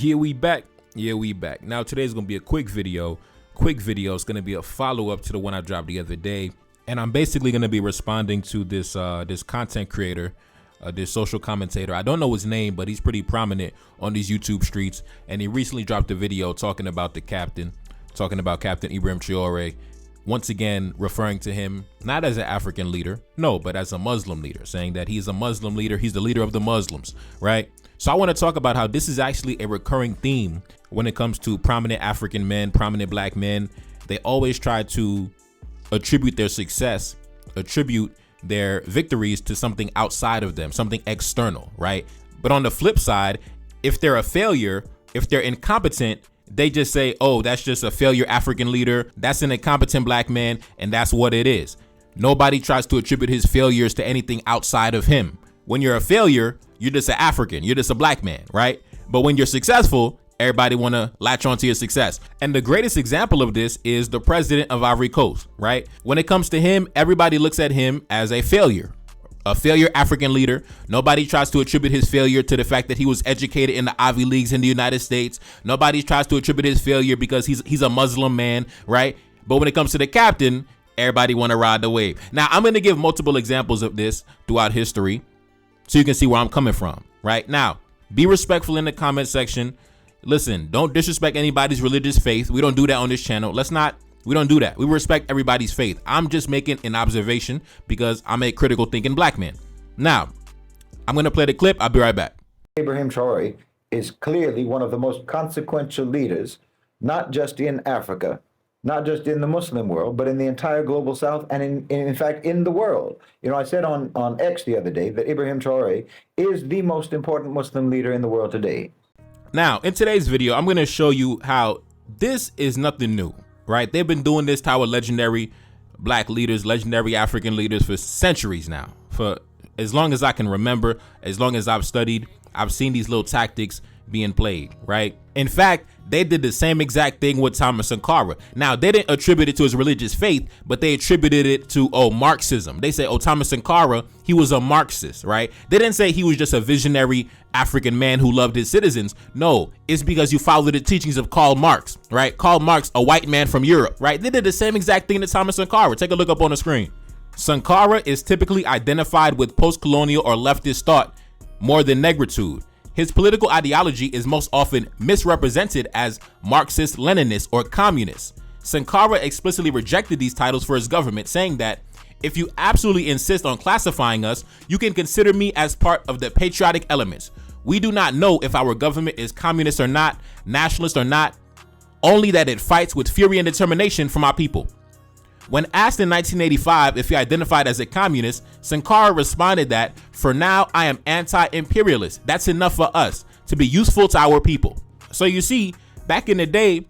Yeah, we back. Now today's gonna be a quick video. It's gonna be a follow-up to the one I dropped the other day, and I'm basically gonna be responding to this this content creator, this social commentator. I don't know his name, but he's pretty prominent on these YouTube streets, and he recently dropped a video talking about Captain Ibrahim Traoré. Once again, referring to him not as an African leader, no, but as a Muslim leader, saying that he's a Muslim leader. He's the leader of the Muslims, right? So I want to talk about how this is actually a recurring theme when it comes to prominent African men, prominent black men. They always try to attribute their success, attribute their victories to something outside of them, something external, right? But on the flip side, if they're a failure, if they're incompetent, they just say, oh, that's just a failure African leader. That's an incompetent black man. And that's what it is. Nobody tries to attribute his failures to anything outside of him. When you're a failure, you're just an African. You're just a black man, right? But when you're successful, everybody want to latch onto your success. And the greatest example of this is the president of Ivory Coast, right? When it comes to him, everybody looks at him as a failure African leader. Nobody tries to attribute his failure to the fact that he was educated in the Ivy Leagues in the United States. Nobody tries to attribute his failure because he's a Muslim man, right? But when it comes to the captain, everybody want to ride the wave. Now, I'm going to give multiple examples of this throughout history so you can see where I'm coming from, right? Now, be respectful in the comment section. Listen, don't disrespect anybody's religious faith. We don't do that on this channel. We don't do that. We respect everybody's faith. I'm just making an observation because I'm a critical thinking black man. Now, I'm going to play the clip. I'll be right back. Ibrahim Traoré is clearly one of the most consequential leaders, not just in Africa, not just in the Muslim world, but in the entire global South and in fact, in the world. You know, I said on X the other day that Ibrahim Traoré is the most important Muslim leader in the world today. Now, in today's video, I'm going to show you how this is nothing new. Right? They've been doing this to our legendary black leaders, legendary African leaders for centuries now. For as long as I can remember, as long as I've studied, I've seen these little tactics being played, right? In fact, they did the same exact thing with Thomas Sankara. Now, they didn't attribute it to his religious faith, but they attributed it to, Marxism. They say, Thomas Sankara, he was a Marxist, right? They didn't say he was just a visionary African man who loved his citizens. No, it's because you follow the teachings of Karl Marx, right? Karl Marx, a white man from Europe, right? They did the same exact thing to Thomas Sankara. Take a look up on the screen. Sankara is typically identified with post-colonial or leftist thought more than negritude. His political ideology is most often misrepresented as Marxist, Leninist, or communist. Sankara explicitly rejected these titles for his government, saying that if you absolutely insist on classifying us, you can consider me as part of the patriotic elements. We do not know if our government is communist or not, nationalist or not, only that it fights with fury and determination from our people. When asked in 1985 if he identified as a communist, Sankara responded that, for now, I am anti-imperialist. That's enough for us to be useful to our people. So you see, back in the day,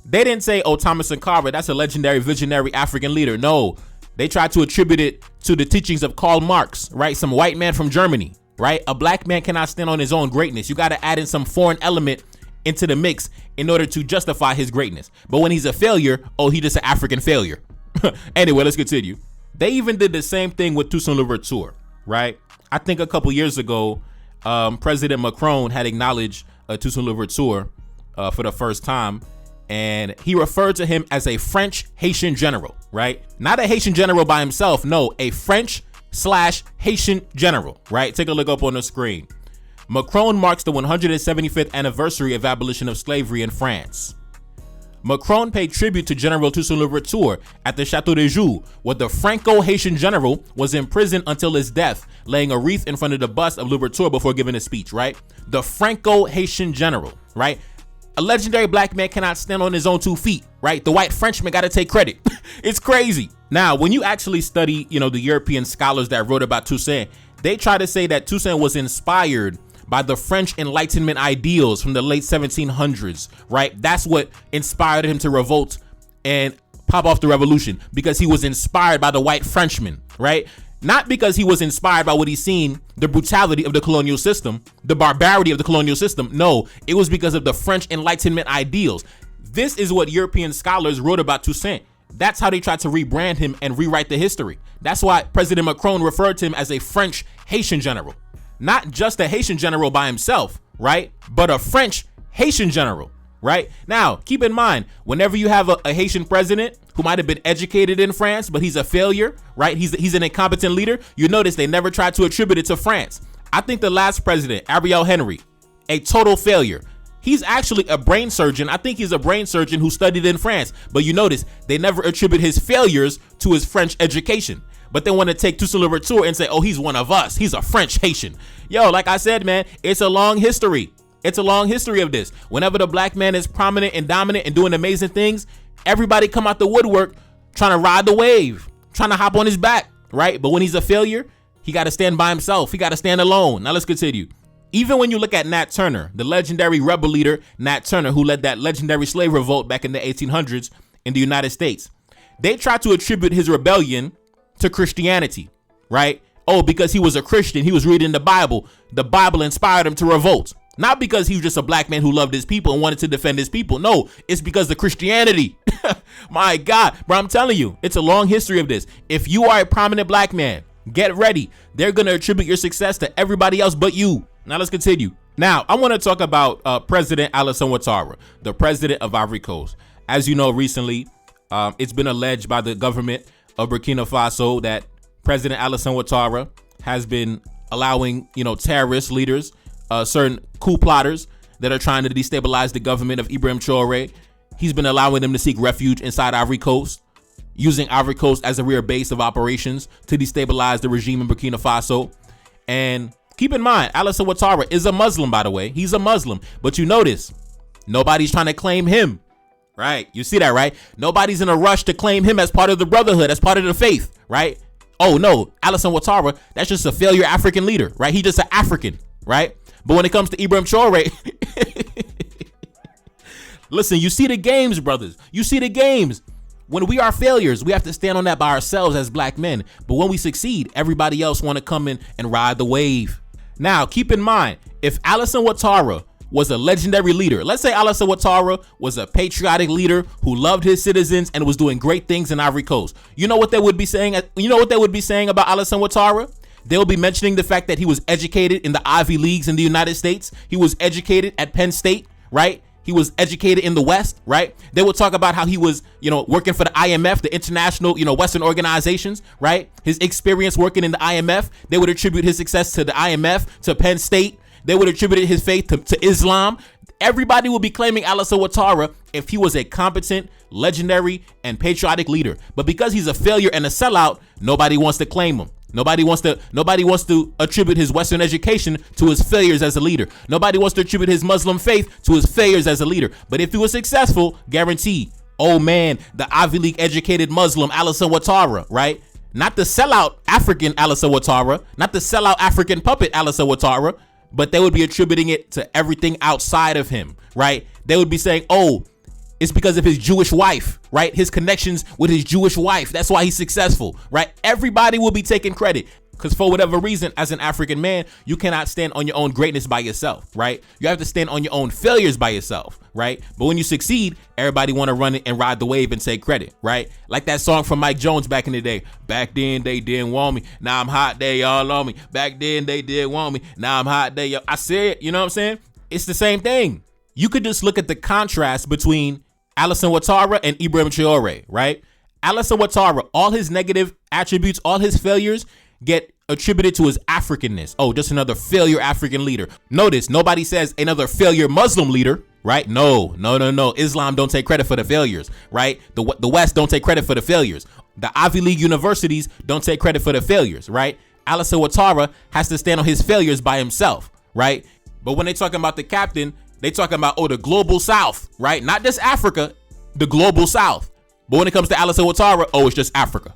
they didn't say, Thomas Sankara, that's a legendary visionary African leader. No, they tried to attribute it to the teachings of Karl Marx, right? Some white man from Germany, right? A black man cannot stand on his own greatness. You got to add in some foreign element into the mix in order to justify his greatness. But when he's a failure, he just an African failure. Anyway, let's continue. They even did the same thing with Toussaint, right? I think a couple years ago, President Macron had acknowledged Toussaint for the first time, and he referred to him as a French-Haitian general, right? Not a Haitian general by himself, no, a French/Haitian general, right? Take a look up on the screen. Macron marks the 175th anniversary of abolition of slavery in France. Macron paid tribute to General Toussaint at the Chateau de Joux, where the Franco-Haitian general was imprisoned until his death, laying a wreath in front of the bust of Louverture before giving a speech, right? The Franco-Haitian general, right? A legendary black man cannot stand on his own 2 feet, right? The white Frenchman got to take credit. It's crazy. Now, when you actually study, the European scholars that wrote about Toussaint, they try to say that Toussaint was inspired by the French Enlightenment ideals from the late 1700s, right? That's what inspired him to revolt and pop off the revolution, because he was inspired by the white Frenchman, right? Not because he was inspired by what he's seen, the brutality of the colonial system, the barbarity of the colonial system. No, it was because of the French Enlightenment ideals. This is what European scholars wrote about Toussaint. That's how they tried to rebrand him and rewrite the history. That's why President Macron referred to him as a French-Haitian general. Not just a Haitian general by himself, right? But a French Haitian general, right? Now, keep in mind, whenever you have a Haitian president who might have been educated in France, but he's a failure, right? He's an incompetent leader. You notice they never tried to attribute it to France. I think the last president, Ariel Henry, a total failure. He's actually a brain surgeon. I think he's a brain surgeon who studied in France. But you notice they never attribute his failures to his French education. But they want to take Toussaint and say, oh, he's one of us. He's a French Haitian. Yo, like I said, man, it's a long history. It's a long history of this. Whenever the black man is prominent and dominant and doing amazing things, everybody come out the woodwork trying to ride the wave, trying to hop on his back, right? But when he's a failure, he got to stand by himself. He got to stand alone. Now let's continue. Even when you look at Nat Turner, the legendary rebel leader, Nat Turner, who led that legendary slave revolt back in the 1800s in the United States, they tried to attribute his rebellion to Christianity, right? Oh, because he was a Christian, he was reading the Bible. The Bible inspired him to revolt. Not because he was just a black man who loved his people and wanted to defend his people. No, it's because of Christianity. My God, bro, I'm telling you, it's a long history of this. If you are a prominent black man, get ready. They're going to attribute your success to everybody else but you. Now let's continue. Now, I want to talk about President Alassane Ouattara, the president of Ivory Coast. As you know, recently, it's been alleged by the government of Burkina Faso that President Alassane Ouattara has been allowing, terrorist leaders, certain coup plotters that are trying to destabilize the government of Ibrahim Traoré. He's been allowing them to seek refuge inside Ivory Coast, using Ivory Coast as a rear base of operations to destabilize the regime in Burkina Faso. And keep in mind, Alassane Ouattara is a Muslim, by the way. He's a Muslim. But you notice, nobody's trying to claim him, right? You see that, right? Nobody's in a rush to claim him as part of the brotherhood, as part of the faith, right? Oh, no, Alassane Ouattara, that's just a failure African leader, right? He's just an African, right? But when it comes to Ibrahim Traoré, listen, you see the games, brothers. You see the games. When we are failures, we have to stand on that by ourselves as black men. But when we succeed, everybody else want to come in and ride the wave. Now, keep in mind, if Alassane Ouattara was a legendary leader, let's say Alassane Ouattara was a patriotic leader who loved his citizens and was doing great things in Ivory Coast. You know what they would be saying? You know what they would be saying about Alassane Ouattara? They'll be mentioning the fact that he was educated in the Ivy Leagues in the United States. He was educated at Penn State, right? He was educated in the West, right? They would talk about how he was, working for the IMF, the international, Western organizations, right? His experience working in the IMF. They would attribute his success to the IMF, to Penn State. They would attribute his faith to Islam. Everybody will be claiming Alassane Ouattara if he was a competent, legendary, and patriotic leader. But because he's a failure and a sellout, nobody wants to claim him. Nobody wants to attribute his Western education to his failures as a leader. Nobody wants to attribute his Muslim faith to his failures as a leader. But if he was successful, guaranteed, oh man, the Ivy League educated Muslim Alassane Ouattara, right? Not the sellout African Alassane Ouattara, not the sellout African puppet Alassane Ouattara, but they would be attributing it to everything outside of him, right? They would be saying, oh, it's because of his Jewish wife, right? His connections with his Jewish wife. That's why he's successful, right? Everybody will be taking credit because for whatever reason, as an African man, you cannot stand on your own greatness by yourself, right? You have to stand on your own failures by yourself, right? But when you succeed, everybody want to run it and ride the wave and take credit, right? Like that song from Mike Jones back in the day. Back then, they didn't want me. Now I'm hot, they all on me. Back then, they did want me. Now I'm hot, they all... I said, you know what I'm saying? It's the same thing. You could just look at the contrast between Alassane Ouattara and Ibrahim Traoré, right? Alassane Ouattara, all his negative attributes, all his failures get attributed to his Africanness. Oh, just another failure African leader. Notice, nobody says another failure Muslim leader, right? No. Islam don't take credit for the failures, right? The West don't take credit for the failures. The Ivy League universities don't take credit for the failures, right? Alassane Ouattara has to stand on his failures by himself, right? But when they talking about the captain, they talking about, the global South, right? Not just Africa, the global South. But when it comes to Alassane Ouattara, it's just Africa.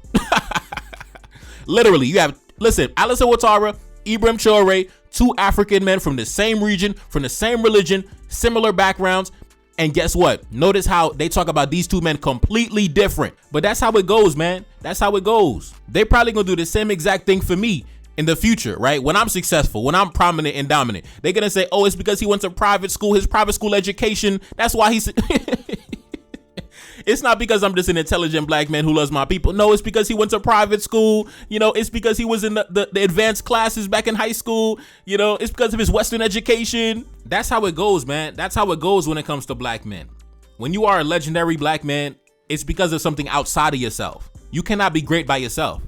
Literally, listen, Alassane Ouattara, Ibrahim Traoré, two African men from the same region, from the same religion, similar backgrounds. And guess what? Notice how they talk about these two men completely different. But that's how it goes, man. That's how it goes. They probably gonna do the same exact thing for me in the future, right? When I'm successful, when I'm prominent and dominant, they're going to say, it's because he went to private school, his private school education. That's why he's... It's not because I'm just an intelligent black man who loves my people. No, it's because he went to private school. You know, it's because he was in the advanced classes back in high school. You know, it's because of his Western education. That's how it goes, man. That's how it goes when it comes to black men. When you are a legendary black man, it's because of something outside of yourself. You cannot be great by yourself.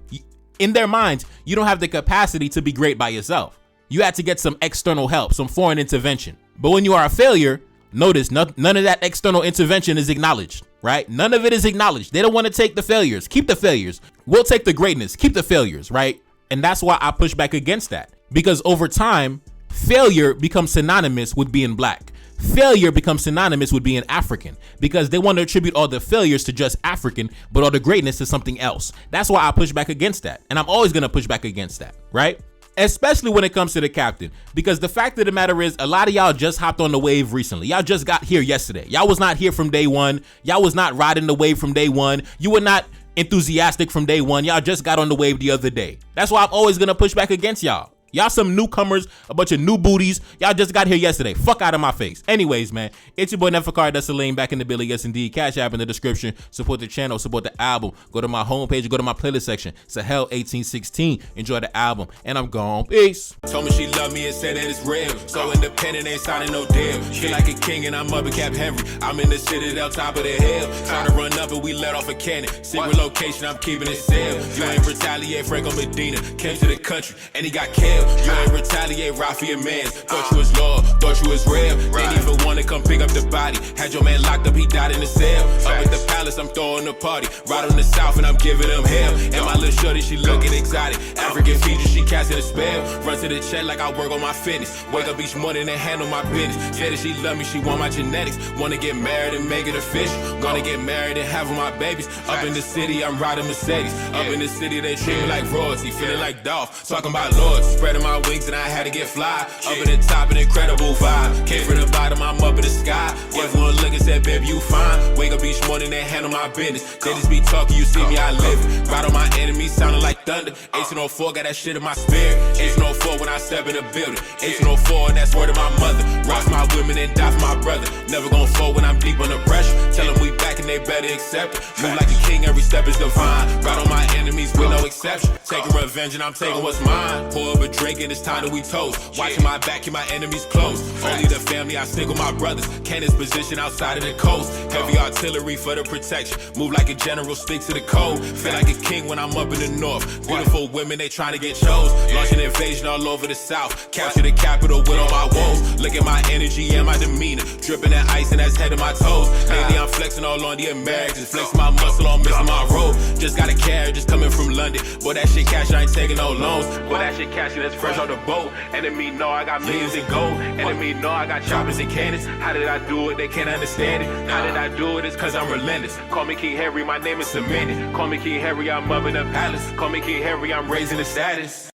In their minds, you don't have the capacity to be great by yourself. You had to get some external help, some foreign intervention. But when you are a failure, notice none of that external intervention is acknowledged, right? None of it is acknowledged. They don't want to take the failures. Keep the failures. We'll take the greatness. Keep the failures, right? And that's why I push back against that. Because over time, failure becomes synonymous with being black. Failure becomes synonymous with being African, because they want to attribute all the failures to just African, but all the greatness to something else. That's why I push back against that. And I'm always going to push back against that, right? Especially when it comes to the captain, because the fact of the matter is a lot of y'all just hopped on the wave recently. Y'all just got here yesterday. Y'all was not here from day one. Y'all was not riding the wave from day one. You were not enthusiastic from day one. Y'all just got on the wave the other day. That's why I'm always going to push back against y'all. Y'all some newcomers, a bunch of new booties. Y'all just got here yesterday. Fuck out of my face. Anyways, man, it's your boy Neferkar. That's Salim back in the Billy. Yes, indeed. Cash app in the description. Support the channel. Support the album. Go to my homepage. Go to my playlist section. Sahel 1816. Enjoy the album. And I'm gone. Peace. Told me she loved me and said that it's real. So independent, ain't signing no deal. Feel like a king and I'm up in Cap Henry. I'm in the citadel, top of the hill. Trying to run up and we let off a cannon. Secret location, I'm keeping it sealed. You ain't retaliate, Franco Medina. Came to the country and he got killed. You ain't retaliate, Rafi and Mans. Thought you was loyal, thought you was real. Didn't even want to come pick up the body. Had your man locked up, he died in the cell. Up at the palace, I'm throwing a party. Right on the south and I'm giving them hell. And my little shorty, she looking exotic. African features, she casting a spell. Run to the check like I work on my fitness. Wake up each morning and handle my business. Said that she love me, she want my genetics. Wanna get married and make it official. Wanna get married and have all my babies. Up in the city, I'm riding Mercedes. Up in the city, they treat me like royalty. Feeling like Dolph, talking about lords. Spreading my wings and I had to get fly. Up in the top, an incredible vibe. Came from the bottom, I'm up in the sky. Gave one look and said, baby, you fine. Wake up each morning and handle my business. They just be talking, you see me, I live. Ride on my enemies, sounding like thunder. 1804, got that shit in my spirit. 1804 when I step in the building. 1804, and that's word of my mother. Rock my women and die for my brother. Never gonna fall when I'm deep under pressure. Tell them we back and they better accept it. Move like a king, every step is divine. Ride on my enemies with no exception. Taking revenge and I'm taking what's mine. Pour up a drink and it's time that we toast. Watching my back, keep my enemies close. Only the family, I stick with my brothers. Cannon's position outside of the coast. Heavy artillery for the protection. Move like a general, stick to the code. Feel like a king when I'm up in the north. Beautiful women, they trying to get chose. Launch an invasion all over the south. Capture the capital with all my woes. Look at my energy and my demeanor. Dripping that ice and that's head to my toes. Lately I'm flexing all on the Americans. Flexing my muscle on missing my road. Just got a carriage, just coming from London. Boy, that shit cash, I ain't taking no loans. Boy, that shit cash, that's fresh on the boat. Enemy know I got millions in gold. Enemy know I got choppers and cannons. How did I do it? They can't understand it. How did I do it? It's cause I'm relentless. Call me King Harry, my name is cemented. Call me King Harry, I'm up in the palace. Call me King Harry, I'm raising the status.